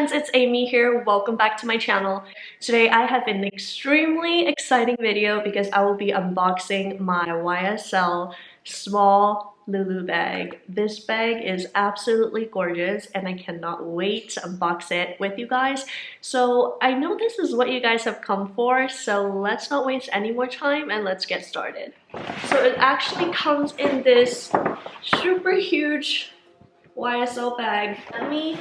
friends, it's Amy here. Welcome back to my channel. Today I have an extremely exciting video because I will be unboxing my YSL small LouLou bag. This bag is absolutely gorgeous and I cannot wait to unbox it with you guys. So I know this is what you guys have come for, so let's not waste any more time and let's get started. So it actually comes in this super huge YSL bag. Let me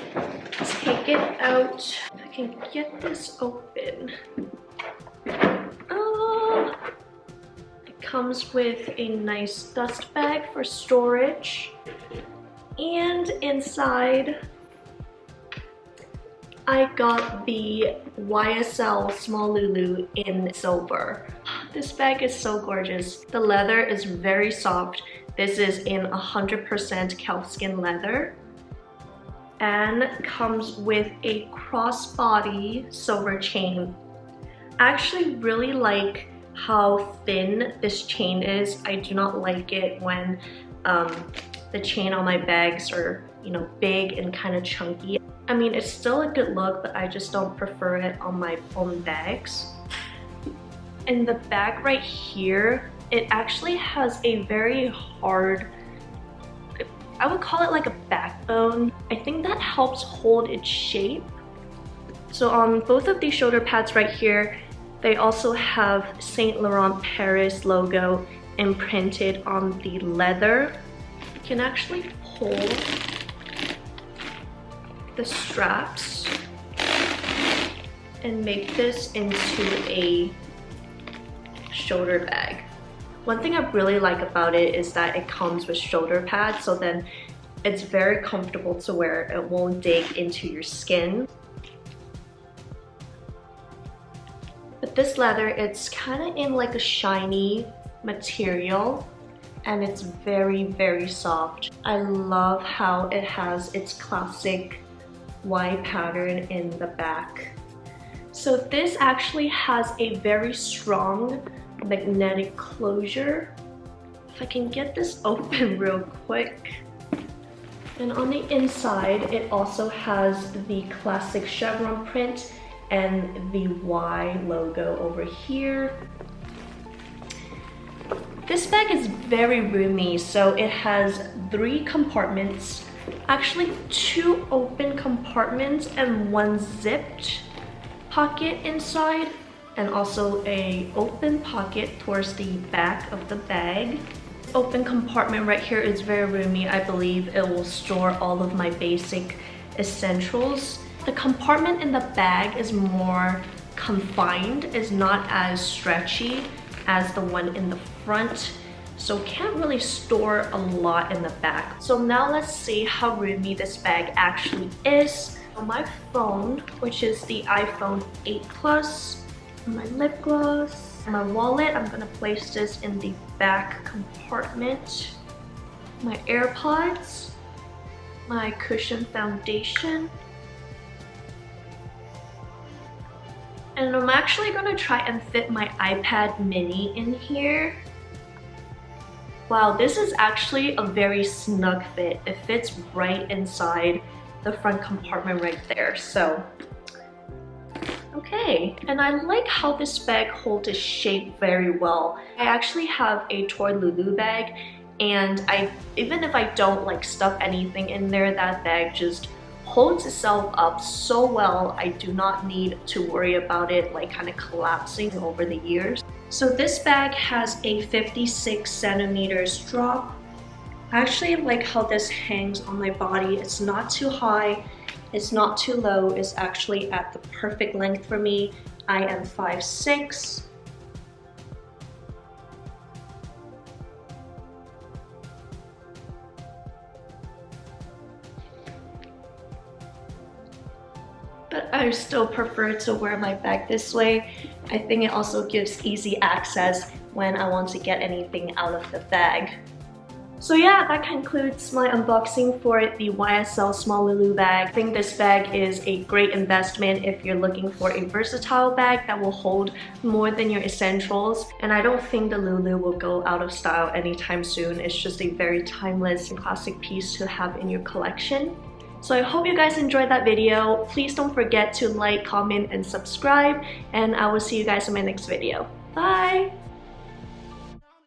take it out. If I can get this open. Oh, it comes with a nice dust bag for storage. And inside, I got the YSL small LouLou in silver. This bag is so gorgeous. The leather is very soft. This is in 100% calfskin leather and comes with a crossbody silver chain. I actually really like how thin this chain is. I do not like it when the chain on my bags are, big and kind of chunky. I mean, it's still a good look, but I just don't prefer it on my own bags. In the bag right here, it actually has a very hard, I would call it like a backbone. I think that helps hold its shape. So on both of these shoulder pads right here, they also have Saint Laurent Paris logo imprinted on the leather. You can actually pull the straps and make this into a shoulder bag. One thing I really like about it is that it comes with shoulder pads, so then it's very comfortable to wear. It won't dig into your skin. But this leather, it's kind of in like a shiny material and it's very, very soft. I love how it has its classic Y pattern in the back. So this actually has a very strong magnetic closure. If I can get this open real quick. And on the inside, it also has the classic chevron print and the Y logo over here. This bag is very roomy, so it has 3 compartments, actually 2 open compartments and 1 zipped pocket inside, and also a open pocket towards the back of the bag. Open compartment right here is very roomy. I believe it will store all of my basic essentials. The compartment in the bag is more confined, is not as stretchy as the one in the front, so can't really store a lot in the back. So now let's see how roomy this bag actually is. On my phone, which is the iPhone 8 Plus, my lip gloss, my wallet, I'm gonna place this in the back compartment, my AirPods, my cushion foundation, and I'm actually gonna try and fit my iPad mini in here. Wow, this is actually a very snug fit. It fits right inside the front compartment right there, so okay. And I like how this bag holds its shape very well. I actually have a toy LouLou bag, and even if I don't like stuff anything in there, that bag just holds itself up so well. I do not need to worry about it like kind of collapsing over the years. So this bag has a 56 centimeters drop. I actually like how this hangs on my body. It's not too high, it's not too low. It's actually at the perfect length for me. I am 5'6". But I still prefer to wear my bag this way. I think it also gives easy access when I want to get anything out of the bag. So yeah, that concludes my unboxing for the YSL small LouLou bag. I think this bag is a great investment if you're looking for a versatile bag that will hold more than your essentials. And I don't think the LouLou will go out of style anytime soon. It's just a very timeless and classic piece to have in your collection. So I hope you guys enjoyed that video. Please don't forget to like, comment, and subscribe, and I will see you guys in my next video. Bye!